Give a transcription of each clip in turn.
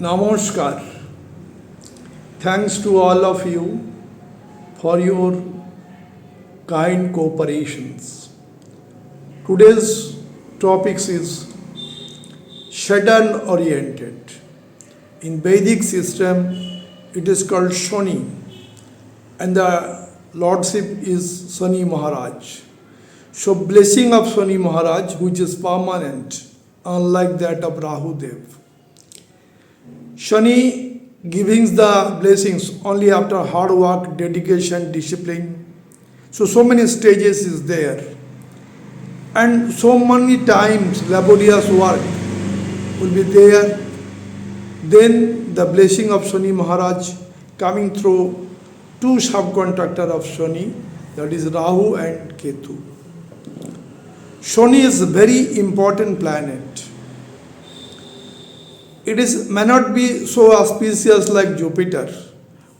Namaskar. Thanks to all of you for your kind cooperations. Today's topic is Saturn oriented. In Vedic system, it is called Shani, and the lordship is Shani Maharaj. So blessing of Shani Maharaj, which is permanent, unlike that of Rahu Dev. Shani giving the blessings only after hard work, dedication, discipline. So many stages is there. And so many times laborious work will be there. Then the blessing of Shani Maharaj coming through two subcontractor of Shani, that is Rahu and Ketu. Shani is a very important planet. It may not be so auspicious like Jupiter,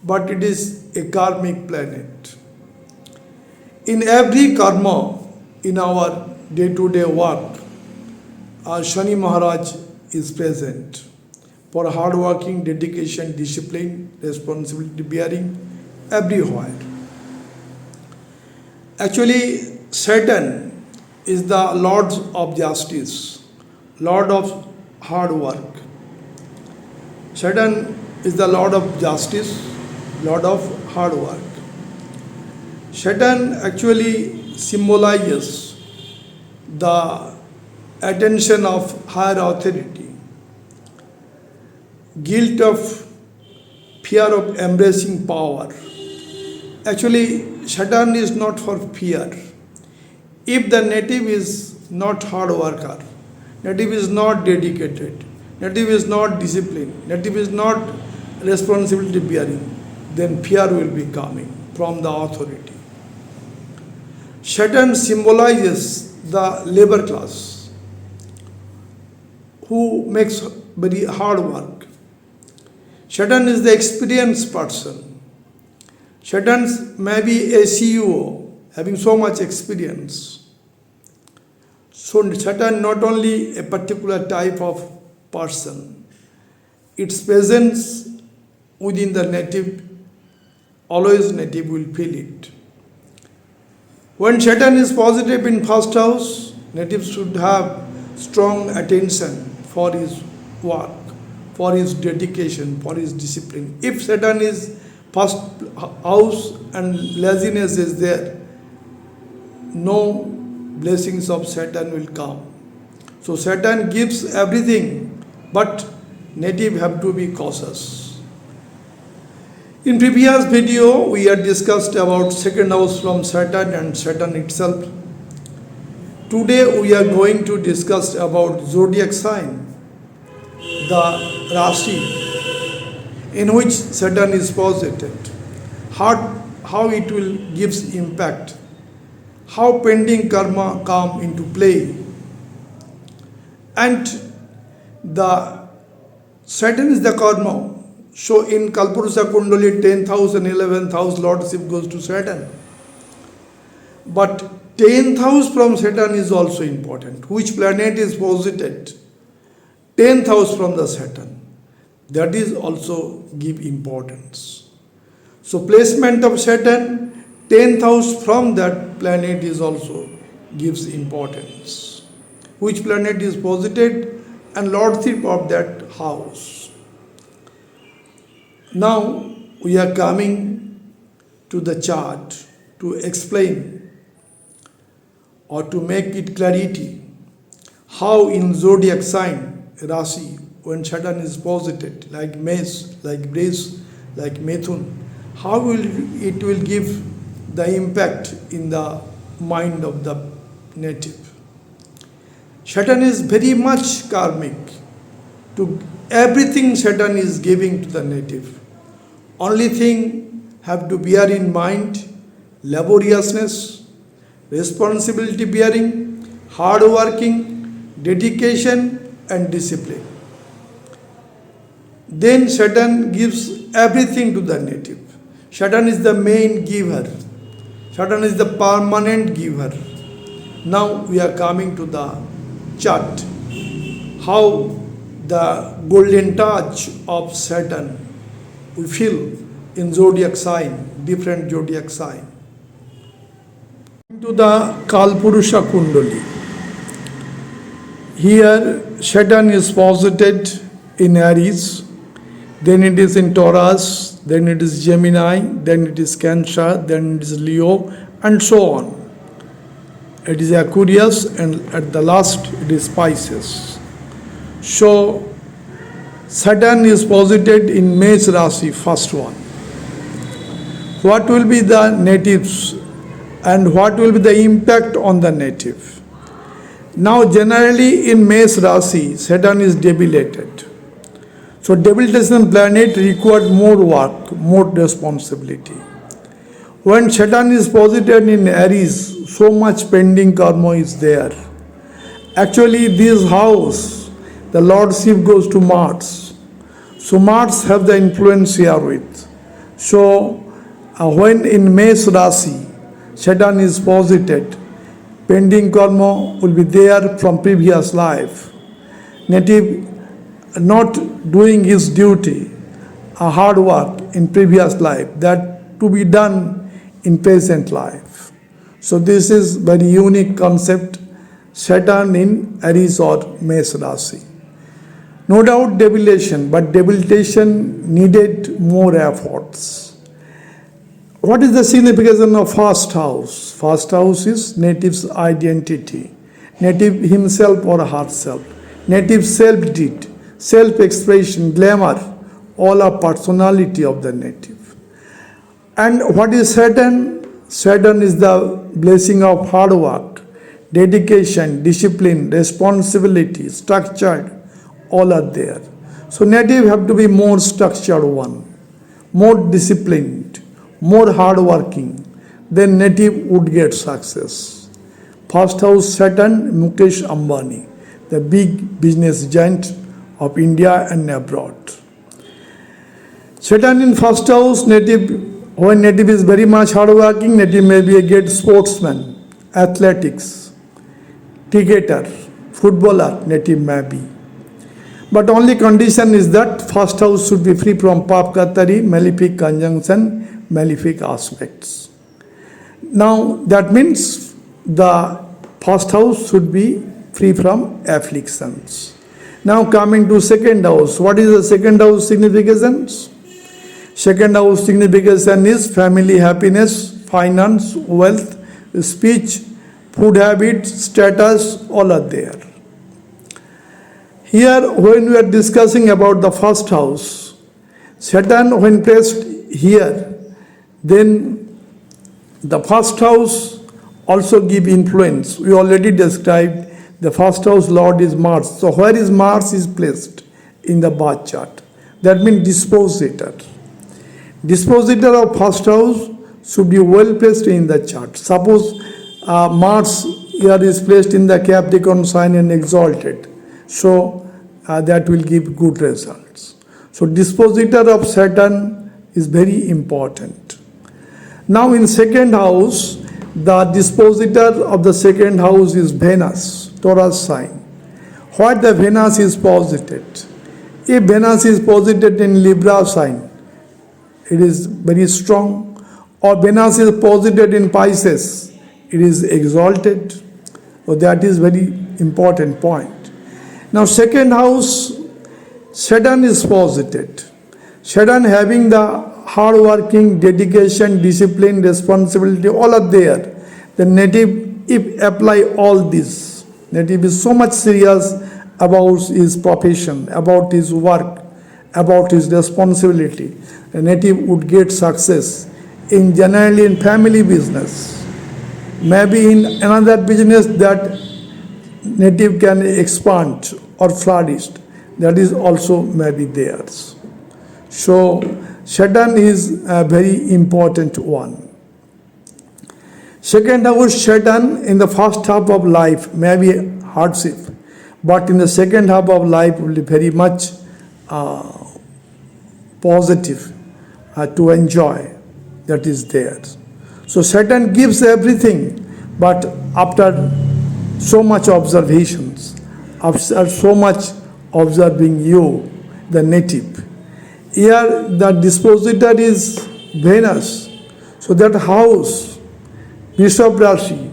but it is a karmic planet. In every karma, in our day-to-day work, Shani Maharaj is present for hard working, dedication, discipline, responsibility bearing, everywhere. Actually, Saturn is the Lord of Justice, Lord of hard work. Saturn is the Lord of Justice, Lord of hard work. Saturn actually symbolizes the attention of higher authority, guilt of fear of embracing power. Actually, Saturn is not for fear. If the native is not hard worker, native is not dedicated, native is not disciplined, native is not responsibility bearing, then fear will be coming from the authority. Saturn symbolizes the labor class who makes very hard work. Saturn is the experienced person. Saturn may be a CEO having so much experience. So Saturn not only a particular type of person, its presence within the native, always native will feel it. When Saturn is positive in first house, native should have strong attention for his work, for his dedication, for his discipline. If Saturn is first house and laziness is there, no blessings of Saturn will come. So Saturn gives everything, but native have to be cautious. In previous video, we had discussed about second house from Saturn and Saturn itself. Today we are going to discuss about zodiac sign, the RISHI, in which Saturn is posited, how it will gives impact, how pending karma come into play, and the Saturn is the karma. So in Kalpurusha Kundali, 10th house and 11th house lordship goes to Saturn. But 10th house from Saturn is also important. Which planet is posited? 10th house from the Saturn. That is also give importance. So placement of Saturn, 10th house from that planet is also gives importance. Which planet is posited and lordship of that house. Now we are coming to the chart to explain or to make it clarity how in zodiac sign Rashi, when Saturn is posited, like Mesh, like Wrish, like Mithun, how it will give the impact in the mind of the native. Saturn is very much karmic. To everything Saturn is giving to the native. Only thing have to bear in mind laboriousness, responsibility bearing, hard working, dedication and discipline. Then Saturn gives everything to the native. Saturn is the main giver. Saturn is the permanent giver. Now we are coming to the chart. How the golden touch of Saturn we feel in zodiac sign, different zodiac sign. To the Kalpurusha Kundali. Here Saturn is posited in Aries, then it is in Taurus, then it is Gemini, then it is Cancer, then it is Leo, and so on. It is Aquarius, and at the last it is Pisces. So Saturn is posited in Mesh Rashi, first one. What will be the natives and what will be the impact on the native? Now generally in Mesh Rashi, Saturn is debilitated. So debilitation planet required more work, more responsibility. When Saturn is posited in Aries, so much pending karma is there. Actually this house, the lordship goes to Mars. So Mars have the influence here with. So when in Mesh Rashi, Saturn is posited, pending karma will be there from previous life. Native not doing his duty, a hard work in previous life, that to be done in present life. So this is very unique concept, Saturn in Aries or Mesh Rashi. No doubt debilitation, but debilitation needed more efforts. What is the significance of first house? First house is native's identity, native himself or herself, native self-deed, self-expression, glamour, all are personality of the native. And what is Saturn? Saturn is the blessing of hard work, dedication, discipline, responsibility, structured, all are there. So native have to be more structured one, more disciplined, more hardworking, then native would get success. First house Saturn, Mukesh Ambani, the big business giant of India and abroad. Saturn in first house, native, when native is very much hardworking, native may be a great sportsman, athletics, cricketer, footballer, native may be. But only condition is that first house should be free from Papkatari, malefic conjunction, malefic aspects. Now that means the first house should be free from afflictions. Now coming to second house. What is the second house significance? Second house signification is family happiness, finance, wealth, speech, food habits, status, all are there. Here when we are discussing about the first house, Saturn when placed here, then the first house also give influence. We already described the first house lord is Mars. So where is Mars is placed? In the birth chart. That means dispositor. Dispositor of first house should be well placed in the chart. Suppose Mars here is placed in the Capricorn sign and exalted. So that will give good results. So dispositor of Saturn is very important. Now in second house, the dispositor of the second house is Venus, Taurus sign. What the Venus is posited? If Venus is posited in Libra sign, it is very strong. Or Venus is posited in Pisces, it is exalted. So that is very important point. Now second house, Saturn is posited. Saturn having the hard working, dedication, discipline, responsibility, all are there. The native, if apply all this, native is so much serious about his profession, about his work, about his responsibility. The native would get success in generally in family business. Maybe in another business that native can expand or flourish. That is also maybe theirs. So Saturn is a very important one. Second house Saturn in the first half of life may be hardship, but in the second half of life will be very much positive to enjoy. That is there. So Saturn gives everything, but after so much observations, after so much observing you, the native. Here the dispositor is Venus. So that house, Vrishabh Rashi.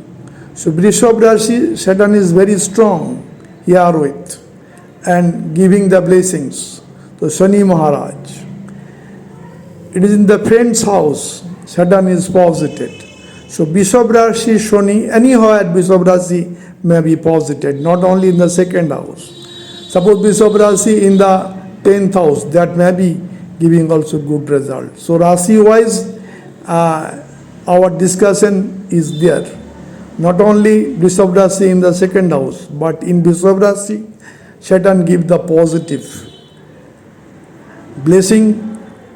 So Vrishabh Rashi, Saturn is very strong here with and giving the blessings. So Shani Maharaj. It is in the friend's house, Saturn is posited. So Vrishabh Rashi, Shani, anyhow at Vrishabh Rashi may be posited, not only in the second house. Suppose Vrishabh Rashi in the 10th house, that may be giving also good result. So Rashi wise, our discussion is there. Not only Vrishabh Rashi in the second house, but in Vrishabh Rashi, Saturn give the positive blessing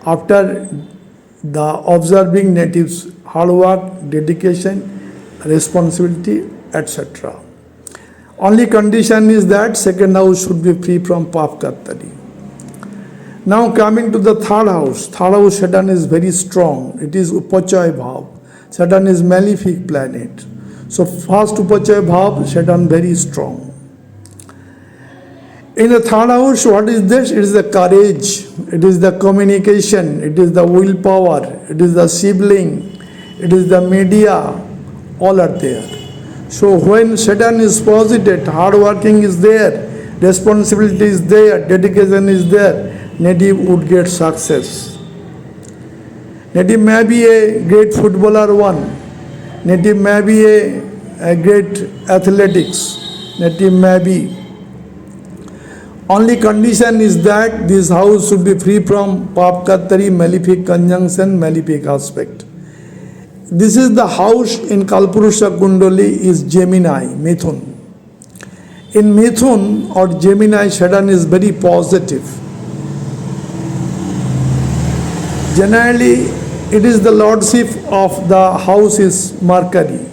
after the observing natives hard work, dedication, responsibility, etc. Only condition is that second house should be free from Pap Kartari. Now coming to the third house Saturn is very strong. It is Upachaya Bhav. Saturn is malefic planet. So first Upachaya Bhav, Saturn very strong. In the third house, what is this? It is the courage, it is the communication, it is the willpower, it is the sibling, it is the media, all are there. So when Saturn is positive, hard working is there, responsibility is there, dedication is there, native would get success. Native may be a great footballer one, native may be a great athletics, native may be. Only condition is that this house should be free from Pap Kartari, malefic conjunction, malefic aspect. This is the house in Kalpurusha Kundali is Gemini, Mithun. In Mithun or Gemini, Saturn is very positive. Generally, it is the lordship of the house is Mercury.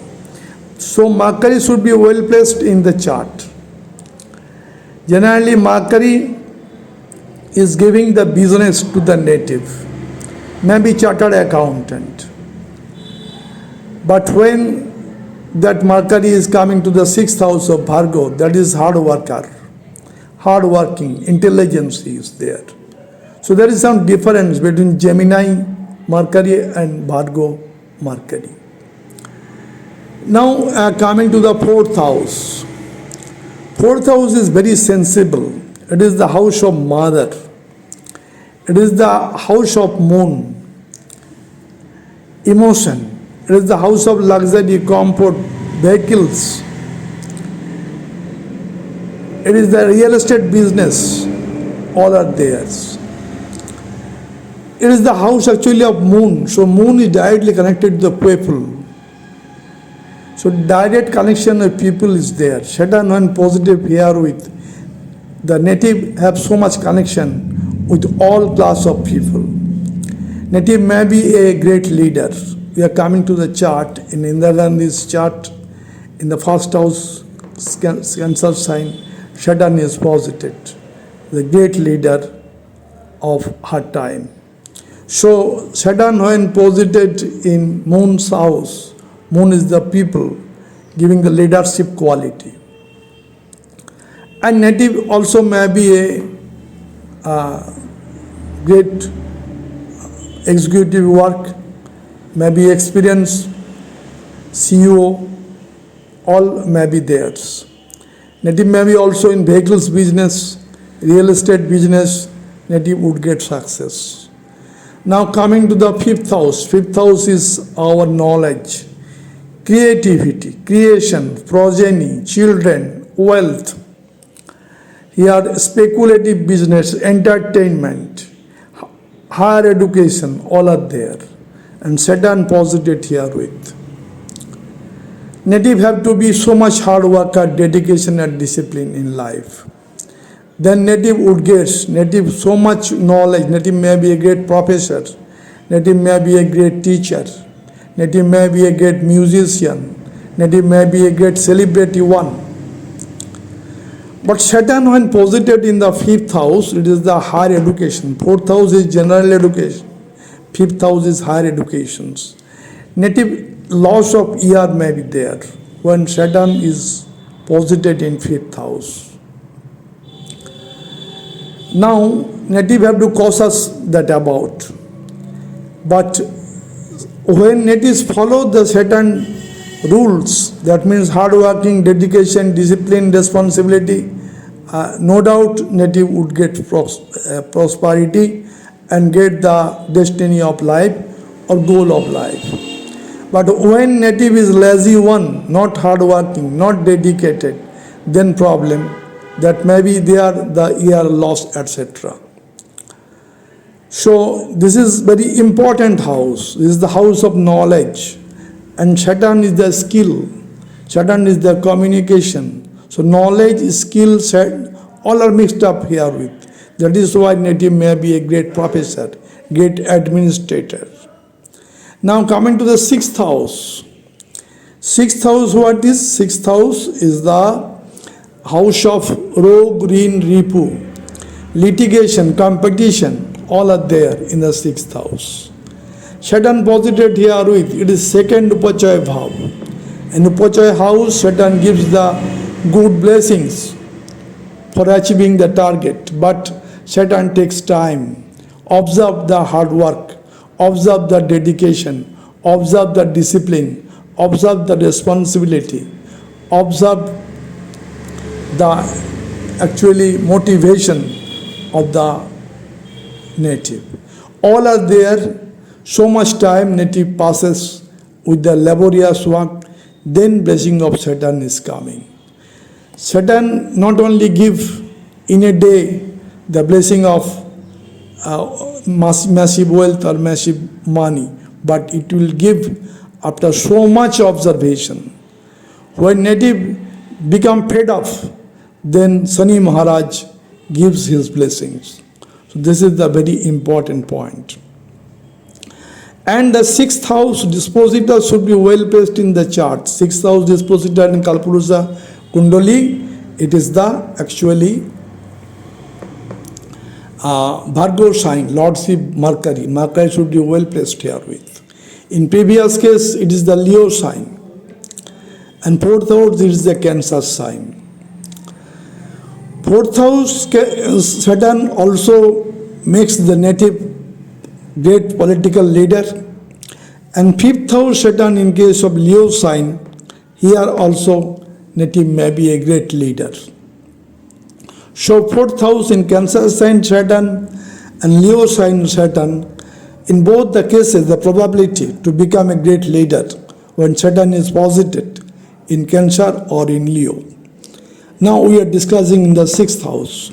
So Mercury should be well placed in the chart. Generally, Mercury is giving the business to the native, maybe chartered accountant. But when that Mercury is coming to the 6th house of Virgo, that is hard worker, hard working, intelligence is there. So there is some difference between Gemini Mercury and Virgo Mercury. Now coming to the 4th house. 4th house is very sensible. It is the house of mother. It is the house of moon, emotion. It is the house of luxury, comfort, vehicles. It is the real estate business. All are theirs. It is the house actually of moon. So moon is directly connected to the people. So direct connection with people is there. Saturn when positive here with the native have so much connection with all class of people. Native may be a great leader. We are coming to the chart in Indira Gandhi's chart. In the first house, Cancer sign, Saturn is positive. The great leader of her time. So Saturn when posited in moon's house, moon is the people, giving the leadership quality. And native also may be a great executive work, may be experience, CEO, all may be theirs. Native may be also in vehicles business, real estate business, native would get success. Now coming to the 5th house. 5th house is our knowledge, creativity, creation, progeny, children, wealth. Here speculative business, entertainment, higher education, all are there. And Saturn posited here with. Native have to be so much hard worker, dedication and discipline in life. Then native would get, native so much knowledge, native may be a great professor, native may be a great teacher, native may be a great musician, native may be a great celebrity one. But Saturn when posited in the 5th house, it is the higher education. 4th house is general education. 5th house is higher education. Native loss of year may be there when Saturn is posited in 5th house. Now, native have to cautious that about. But when natives follow the certain rules, that means hard working, dedication, discipline, responsibility, no doubt native would get prosperity and get the destiny of life or goal of life. But when native is lazy one, not hard working, not dedicated, then problem that maybe they are the year lost, etc. So this is very important house. This is the house of knowledge, and Saturn is the skill. Saturn is the communication. So knowledge, skill, all are mixed up here with. That is why native may be a great professor, great administrator. Now coming to the sixth house. Sixth house, what is? Sixth house is the house of rogue, green, ripu, litigation, competition, all are there in the sixth house. Saturn posited here with, it is second Upachaya Bhav. In Upachaya house, Saturn gives the good blessings for achieving the target, but Saturn takes time. Observe the hard work, observe the dedication, observe the discipline, observe the responsibility, observe the actually motivation of the native. All are there. So much time native passes with the laborious work, then blessing of Saturn is coming. Saturn not only give in a day the blessing of massive wealth or massive money, but it will give after so much observation. When native become fed up, then Shani Maharaj gives his blessings. So this is the very important point. And the sixth house dispositor should be well placed in the chart. Sixth house dispositor in Kalpurusha Kundali, it is the actually Bhargava sign, Lordship Mercury. Mercury should be well placed here with. In previous case, it is the Leo sign. And fourth house, it is the Cancer sign. Fourth house, Saturn also makes the native great political leader. And fifth house, Saturn in case of Leo sign, here also native may be a great leader. So fourth house in Cancer sign Saturn and Leo sign Saturn, in both the cases the probability to become a great leader when Saturn is posited in Cancer or in Leo. Now we are discussing in the sixth house.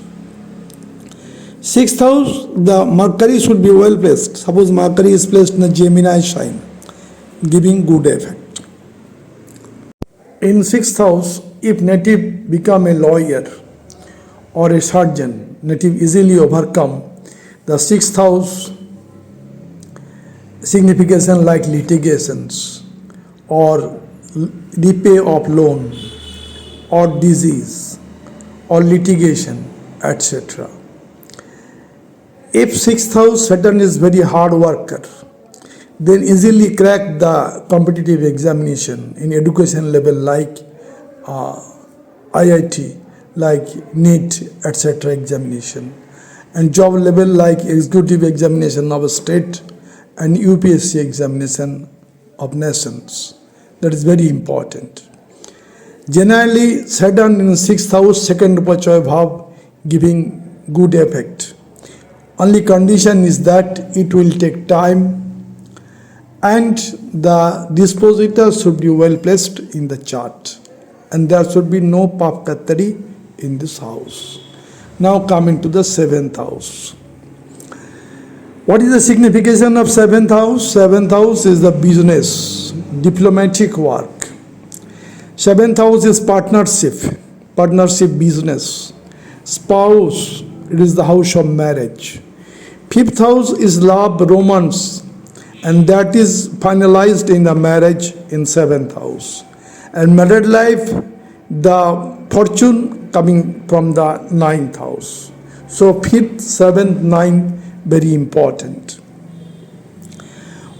Sixth house, the Mercury should be well placed. Suppose Mercury is placed in the Gemini sign, giving good effect. In sixth house, if native become a lawyer or a surgeon, native easily overcome the sixth house signification like litigations or repay of loan or disease or litigation, etc. If sixth house Saturn is very hard worker, then easily crack the competitive examination in education level like IIT, like NEET, etc. examination, and job level like executive examination of a state and UPSC examination of nations. That is very important. Generally, Saturn in sixth house, second Upachaya Bhav, giving good effect. Only condition is that it will take time and the dispositor should be well placed in the chart, and there should be no papkatari in this house. Now coming to the seventh house. What is the signification of seventh house? Seventh house is the business, diplomatic work. Seventh house is partnership business. Spouse, it is the house of marriage. Fifth house is love, romance, and that is finalized in the marriage in seventh house. And married life, the fortune coming from the ninth house. So fifth, seventh, ninth, very important.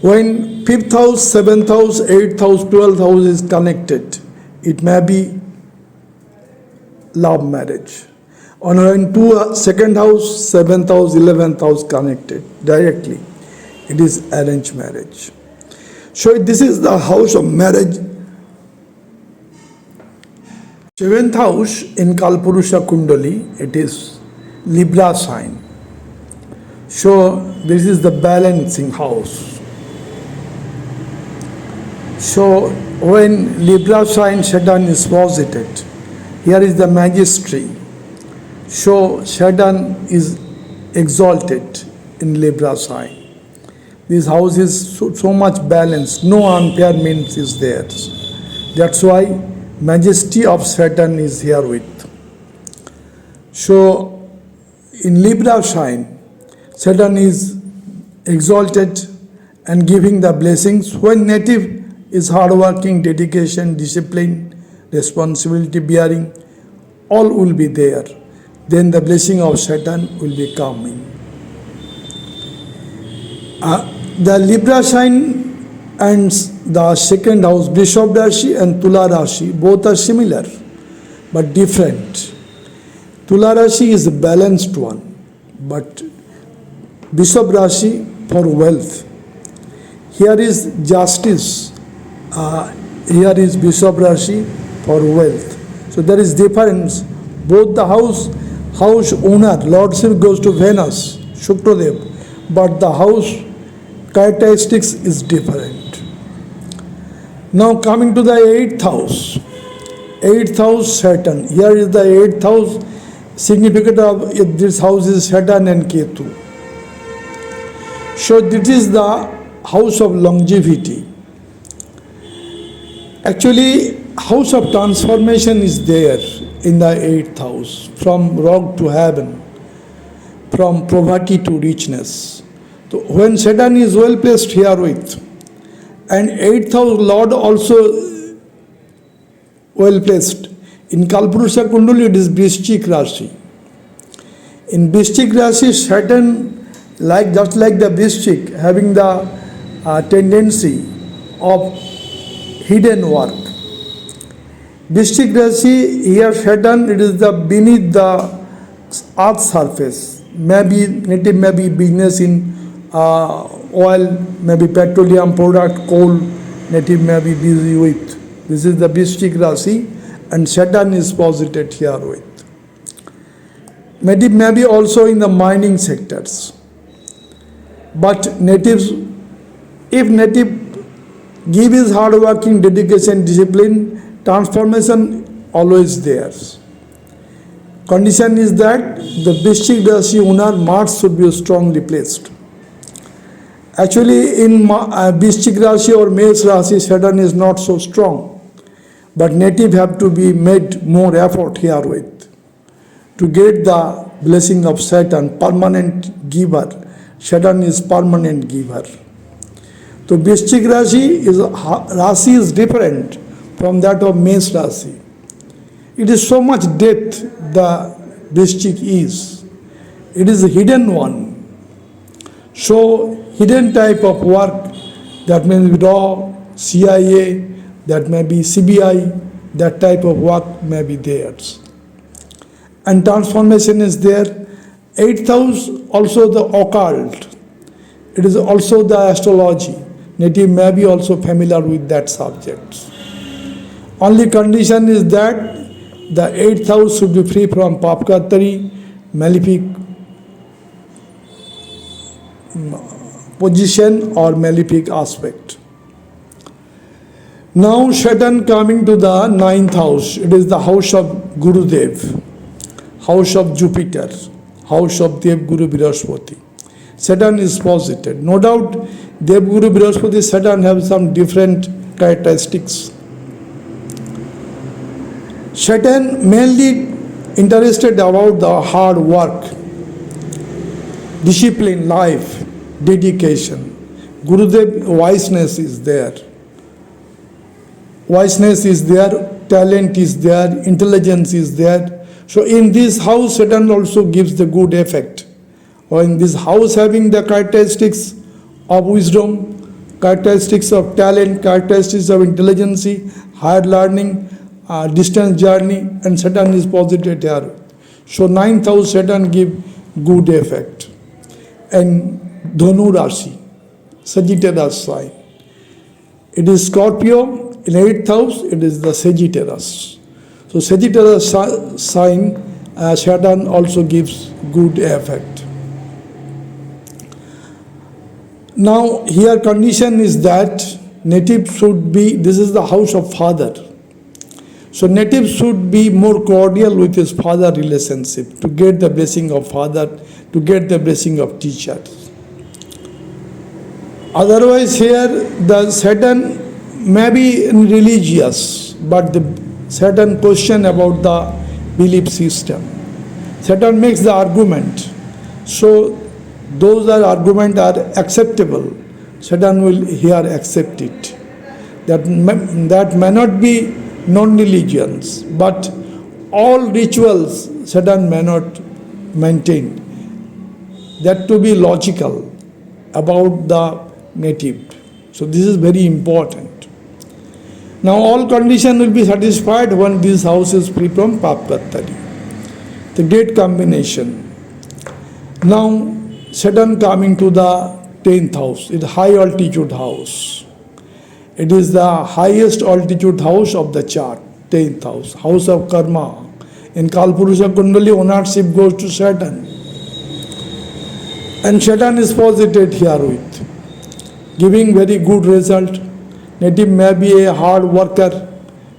When fifth house, seventh house, eighth house, 12th house is connected, it may be love marriage. On when two second house, seventh house, 11th house connected directly, it is arranged marriage. So this is the house of marriage. Seventh house in Kalpurusha Kundali, it is Libra sign. So this is the balancing house. So when Libra sign Saturn is posited, here is the magistry. So Saturn is exalted in Libra sign. This house is so much balanced, no impairment is there. That's why majesty of Saturn is here with. So in Libra sign, Saturn is exalted and giving the blessings. When native is hardworking, dedication, discipline, responsibility bearing, all will be there. Then the blessing of Saturn will be coming. The Libra sign and the second house, Vrishabh Rashi and Tula Rashi, both are similar but different. Tula Rashi is a balanced one, but Vrishabh Rashi for wealth. Here is justice. Here is Vrishabh Rashi for wealth. So there is difference. Both the house owner, lordship goes to Venus, Shukradev, but the house characteristics is different. Now coming to the 8th house. 8th house Saturn. Here is the 8th house. Significant of this house is Saturn and Ketu. So this is the house of longevity. Actually, house of transformation is there in the 8th house, from rock to heaven, from poverty to richness. So when Saturn is well placed here with, and 8th house Lord also well placed, in Kalpurusha Kundali it is Vrishchik Rashi. In Vrishchik Rashi, Saturn, just like the Vrishchik, having the tendency of hidden work. Vrishchik Rashi, here Saturn, it is the beneath the earth surface. Maybe native, maybe business in oil, maybe petroleum product, coal, native may be busy with. This is the Vrishchik Rashi, and Saturn is posited here with. Native may be also in the mining sectors. But natives, if native give his hard working, dedication, discipline, transformation always theirs. Condition is that the Vrishchik Rashi owner Mars should be strongly placed. Actually, in Vrishchik Rashi or Mesh Rashi, Saturn is not so strong. But native have to be made more effort here with to get the blessing of Saturn, permanent giver. Saturn is permanent giver. So Vrishchik Rashi is different from that of Mesh Rashi. It is so much depth the Vrishchik is. It is a hidden one. So hidden type of work, that means law, CIA, that may be CBI, that type of work may be theirs. And transformation is there. 8th house, also the occult. It is also the astrology. Native may be also familiar with that subject. Only condition is that the 8th house should be free from papkatari, malefic position or malefic aspect. Now Saturn coming to the 9th house. It is the house of Gurudev, house of Jupiter, house of Dev Guru Brihaspati. Saturn is posited. No doubt Dev Guru Brihaspati, Saturn have some different characteristics. Saturn mainly interested about the hard work, discipline, life, dedication. Gurudev wiseness is there. Wiseness is there, talent is there, intelligence is there. So in this house, Saturn also gives the good effect. Or in this house having the characteristics of wisdom, characteristics of talent, characteristics of intelligence, higher learning, distance journey, and Saturn is posited here. So ninth house Saturn give good effect. And Dhanu Rashi, Sagittarius sign. It is Scorpio, in 8th house it is the Sagittarius. So Sagittarius sign, Saturn also gives good effect. Now here condition is that native should be, this is the house of father. So native should be more cordial with his father relationship to get the blessing of father, to get the blessing of teachers. Otherwise here the Saturn may be religious, but the Saturn question about the belief system. Saturn makes the argument. So those arguments are acceptable. Saturn will here accept it. That may not be non-religions, but all rituals Saturn may not maintain. That to be logical about the native. So this is very important. Now all conditions will be satisfied when this house is free from Papkattari. The great combination. Now Saturn coming to the 10th house, it's high altitude house. It is the highest altitude house of the chart, 10th house, house of karma. In Kalpurusha Kundali, ownership goes to Saturn. And Saturn is posited here with, giving very good result. Native may be a hard worker,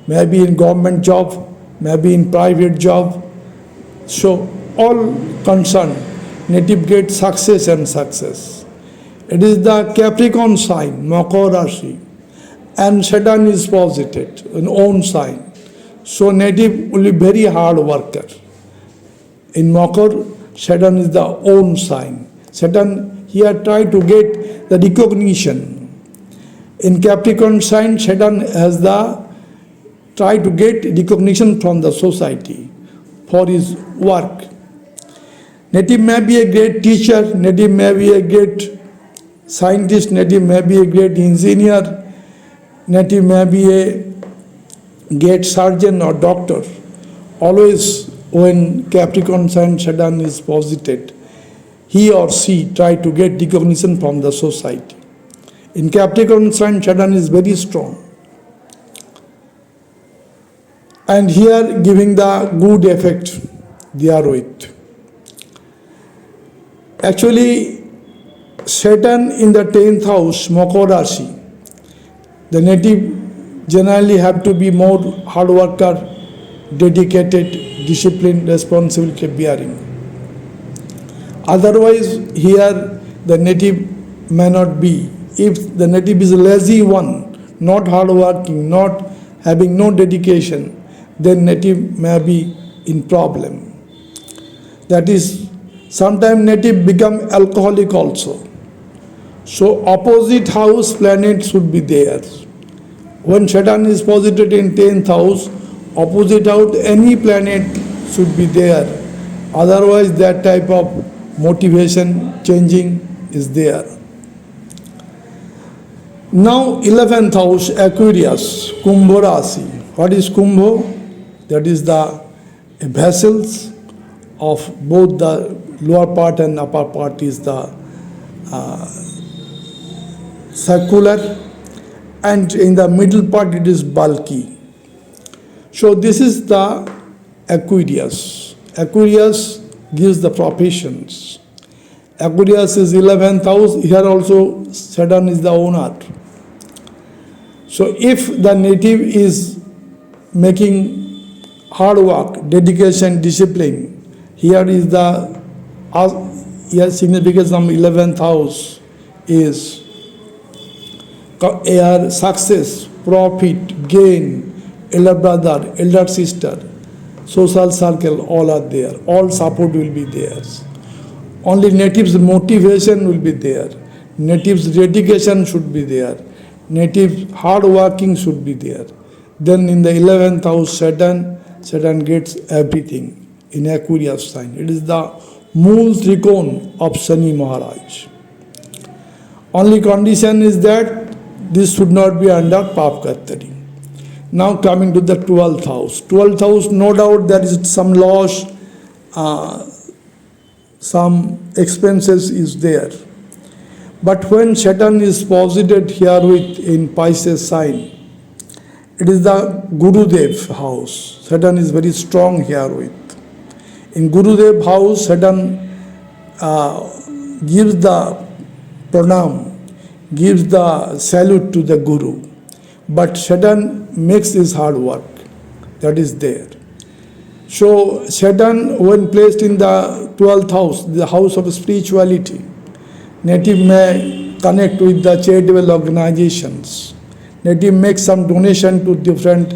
may be in government job, may be in private job. So all concerned, native get success and success. It is the Capricorn sign, Makar Rashi, and Saturn is posited, an own sign. So native will be very hard worker. In Makar, Saturn is the own sign. Saturn here try to get the recognition. In Capricorn sign, Saturn has the try to get recognition from the society for his work. Native may be a great teacher, native may be a great scientist, native may be a great engineer, native may be a great surgeon or doctor. Always when Capricorn sign Saturn is posited, he or she try to get recognition from the society. In Capricorn sign, Saturn is very strong. And here giving the good effect therewith. Actually, Saturn in the 10th house, Makar Rashi, the native generally have to be more hard worker, dedicated, disciplined, responsibility bearing. Otherwise, here the native may not be. If the native is a lazy one, not hard working, not having no dedication, then native may be in problem. That is, sometimes native become alcoholic also. So opposite house planet should be there. When Saturn is posited in 10th house, opposite house any planet should be there. Otherwise that type of motivation changing is there. Now 11th house, Aquarius, Kumbha Rasi. What is Kumbha? That is the vessels of both the lower part and upper part is the circular, and in the middle part it is bulky. So this is the Aquarius. Aquarius gives the professions. Aquarius is 11th house. Here also Saturn is the owner. So if the native is making hard work, dedication, discipline, here is the significance of 11th house is success, profit, gain, elder brother, elder sister, social circle, all are there. All support will be there. Only natives' motivation will be there. Natives' dedication should be there. Native hard working should be there. Then in the 11th house, Saturn gets everything in Aquarius sign. It is the Mool Trikon of Shani Maharaj. Only condition is that this should not be under Papkattari. Now coming to the 12th house. 12th house, no doubt there is some loss, some expenses is there. But when Saturn is posited here with in Pisces sign, it is the Gurudev house. Saturn is very strong here with. In Gurudev house, Saturn gives the pranam, gives the salute to the Guru. But Saturn makes his hard work. That is there. So Saturn, when placed in the 12th house, the house of spirituality, native may connect with the charitable organizations. Native makes some donation to different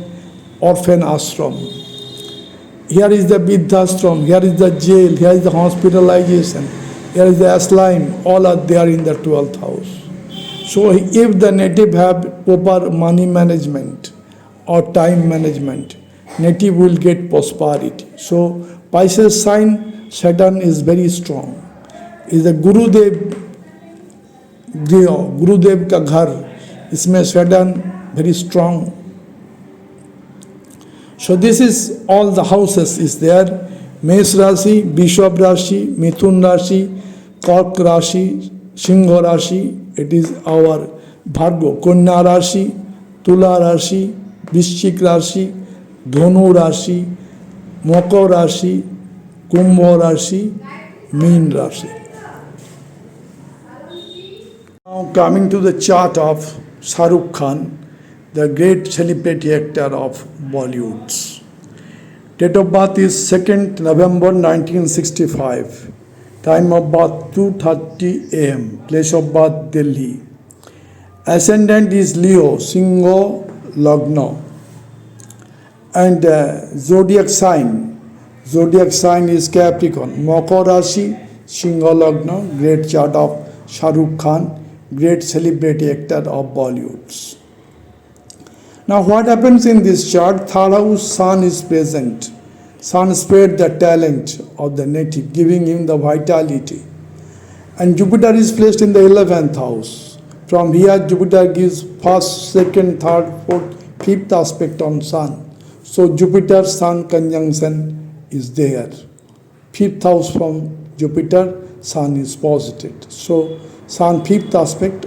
orphan ashram. Here is the Vidhashram, here is the jail, here is the hospitalization, here is the asylum, all are there in the 12th house. So if the native have proper money management or time management, native will get prosperity. So Pisces sign, Saturn is very strong. Is the Gurudev Gurudev ka ghar, इसमें Saturn very strong. So this is all the houses is there. Mesh Rashi, Bishop Rashi, Mithun Rashi, Kark Rashi, Singha Rashi, it is our Bhargo. Kanya Rashi, Tula Rashi, Vrishchik Rashi, Dhonu Rashi, Moko Rashi, Kumbha Rashi, Meen Rashi. Now coming to the chart of Shah Rukh Khan, the great celebrity actor of Bollywood. Date of birth is 2nd November 1965. Time of birth 2:30 a.m. Place of birth Delhi. Ascendant is Leo, Singha Lagna. And zodiac sign is Capricorn. Makar Rashi, Singha Lagna, great chart of Shah Rukh Khan, great celebrity actor of Bollywood. Now what happens in this chart? Third house Sun is present. Sun spread the talent of the native, giving him the vitality. And Jupiter is placed in the 11th house. From here Jupiter gives first, second, third, fourth, fifth aspect on Sun. So Jupiter Sun conjunction is there. Fifth house from Jupiter, Sun is posited. So Sun fifth aspect,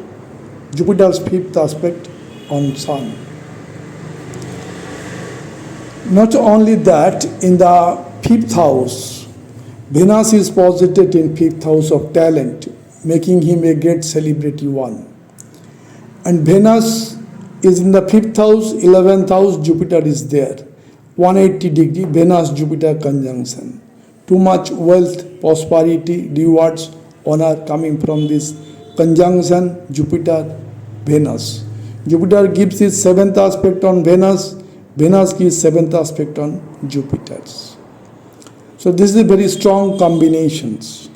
Jupiter's fifth aspect on Sun. Not only that, in the fifth house, Venus is posited in fifth house of talent, making him a great celebrity one. And Venus is in the fifth house, 11th house, Jupiter is there. 180-degree Venus-Jupiter conjunction. Too much wealth, prosperity, rewards, honor coming from this conjunction Jupiter-Venus. Jupiter gives his 7th aspect on Venus. Venus gives 7th aspect on Jupiter. So this is a very strong combinations.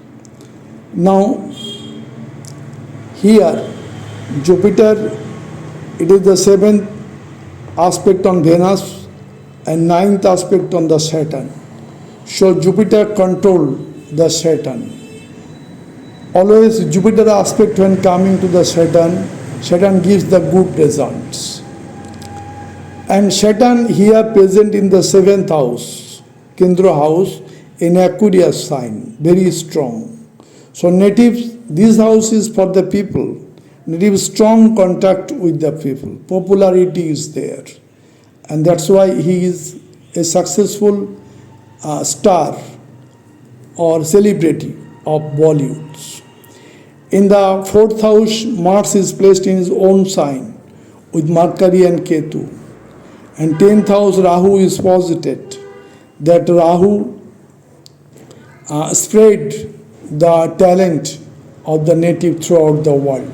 Now here Jupiter, it is the 7th aspect on Venus and 9th aspect on the Saturn. So Jupiter control the Saturn. Always Jupiter aspect when coming to the Saturn, Saturn gives the good results. And Saturn here present in the 7th house, Kendra house, in Aquarius sign, very strong. So natives, this house is for the people. Native strong contact with the people. Popularity is there. And that's why he is a successful star or celebrity of Bollywood. In the 4th house, Mars is placed in his own sign with Mercury and Ketu. And 10th house, Rahu is posited. That Rahu spread the talent of the native throughout the world.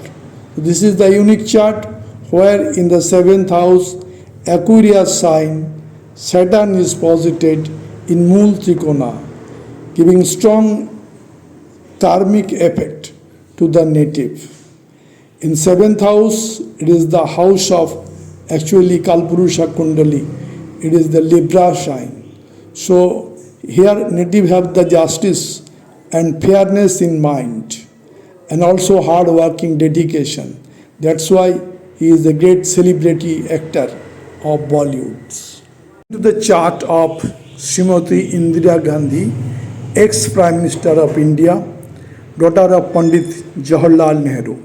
This is the unique chart where in the 7th house, Aquarius sign, Saturn is posited in Mool Trikona, giving strong karmic effect to the native. In 7th house, it is the house of actually Kalpurusha Kundali. It is the Libra sign. So here native have the justice and fairness in mind and also hard working dedication. That's why he is a great celebrity actor of Bollywood. To the chart of Srimati Indira Gandhi, ex-Prime Minister of India, daughter of Pandit Jawaharlal Nehru.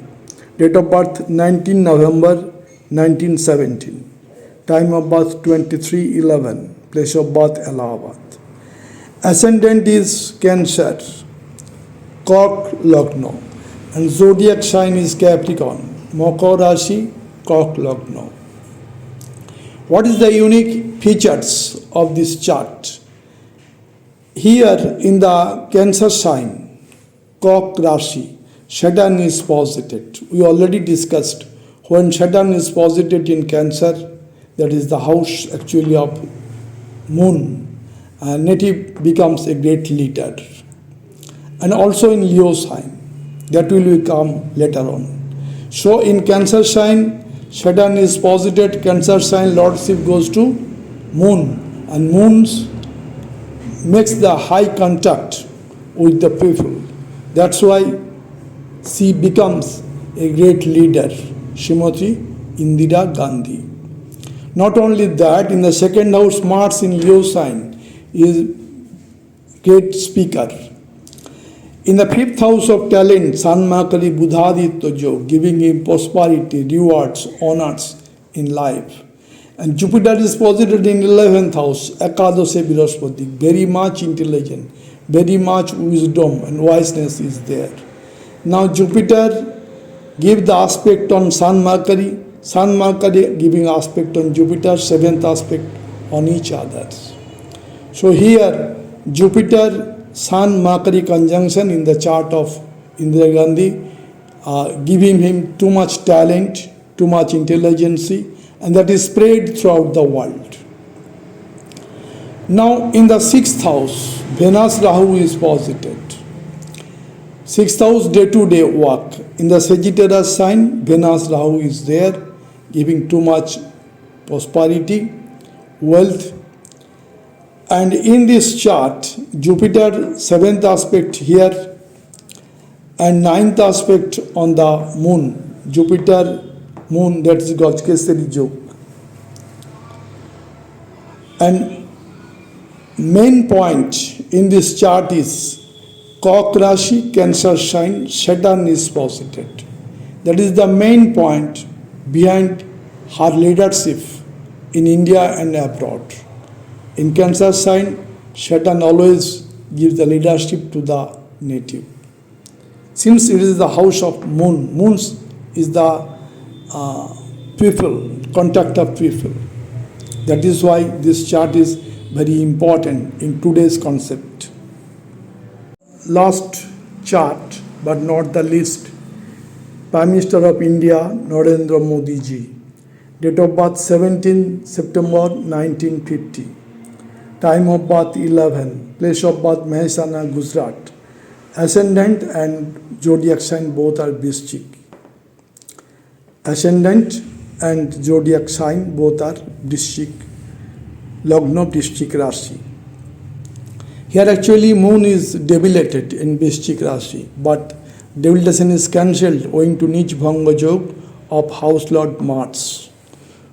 Date of birth 19 November 1917. Time of birth 2311. Place of birth Allahabad. Ascendant is Cancer, Cock Lagna, and zodiac sign is Capricorn, Makar Rashi, Cock Lagna. What is the unique features of this chart? Here in the Cancer sign, Cock Rashi, Saturn is posited. We already discussed when Saturn is posited in Cancer, that is the house actually of Moon, native becomes a great leader. And also in Leo sign, that will come later on. So in Cancer sign, Saturn is posited, Cancer sign lordship goes to Moon, and Moon makes the high contact with the people. That's why she becomes a great leader, Srimati Indira Gandhi. Not only that, in the second house, Mars in Leo sign is great speaker. In the fifth house of talent, Sun Makari Budhaditya Jog, giving him prosperity, rewards, honors in life. And Jupiter is posited in 11th house, Ekadase Brihaspati, very much intelligent, very much wisdom and wiseness is there. Now Jupiter give the aspect on Sun Makari giving aspect on Jupiter, 7th aspect on each other. So here Jupiter Sun Makari conjunction in the chart of Indira Gandhi giving him too much talent, too much intelligence, and that is spread throughout the world. Now in the 6th house, Venus Rahu is posited. 6th house, day-to-day work. In the Sagittarius sign, Venus Rahu is there, giving too much prosperity, wealth. And in this chart, Jupiter 7th aspect here and 9th aspect on the Moon. Jupiter, Moon, that is Gajkesari Jog. And main point in this chart is Cock Rashi, Cancer sign, Saturn is posited. That is the main point behind her leadership in India and abroad. In Cancer sign, Saturn always gives the leadership to the native. Since it is the house of Moon, Moon is the people, contact of people. That is why this chart is very important in today's concept. Last chart, but not the least, Prime Minister of India, Narendra Modi ji. Date of birth 17 September 1950. Time of birth 11. Place of birth Mehsana, Gujarat. Ascendant and zodiac sign both are Vrishchik. Ascendant and zodiac sign both are Vrishchik. Lagna Vrishchik Rashi. Here actually Moon is debilitated in Vrishchik Rashi, but debilitation is cancelled owing to Nich Bhanga Jog of House Lord Mars.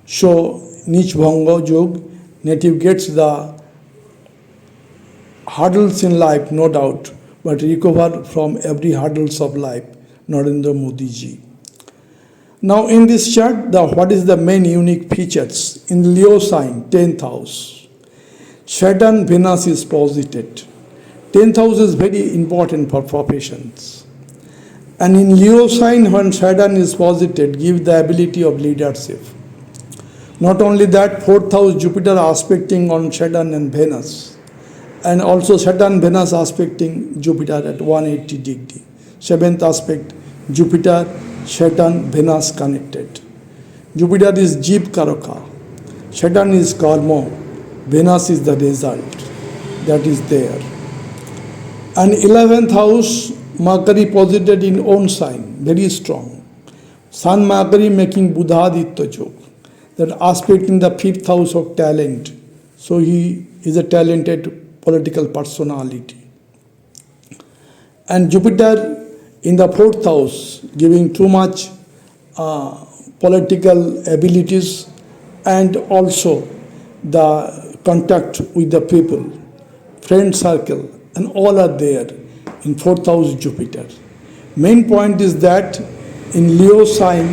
So Nich Bhanga Jog, native gets the hurdles in life, no doubt, but recover from every hurdles of life, Narendra Modi ji. Now in this chart, what is the main unique features? In Leo sign, 10th house, Saturn Venus is posited. 10th house is very important for professions. And in Leo sign, when Saturn is posited, give the ability of leadership. Not only that, 4th house Jupiter aspecting on Saturn and Venus. And also Saturn Venus aspecting Jupiter at 180 degree. 7th aspect, Jupiter, Saturn, Venus connected. Jupiter is Jeev Karaka. Saturn is Karma. Venus is the result that is there. And 11th house, Makari posited in own sign, very strong. Sun Makari making Budhaditya Jog. That aspect in the 5th house of talent. So he is a talented political personality. And Jupiter in the 4th house, giving too much political abilities and also the contact with the people, friend circle, and all are there in 4th house Jupiter. Main point is that in Leo sign,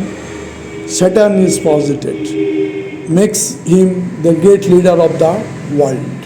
Saturn is posited, makes him the great leader of the world.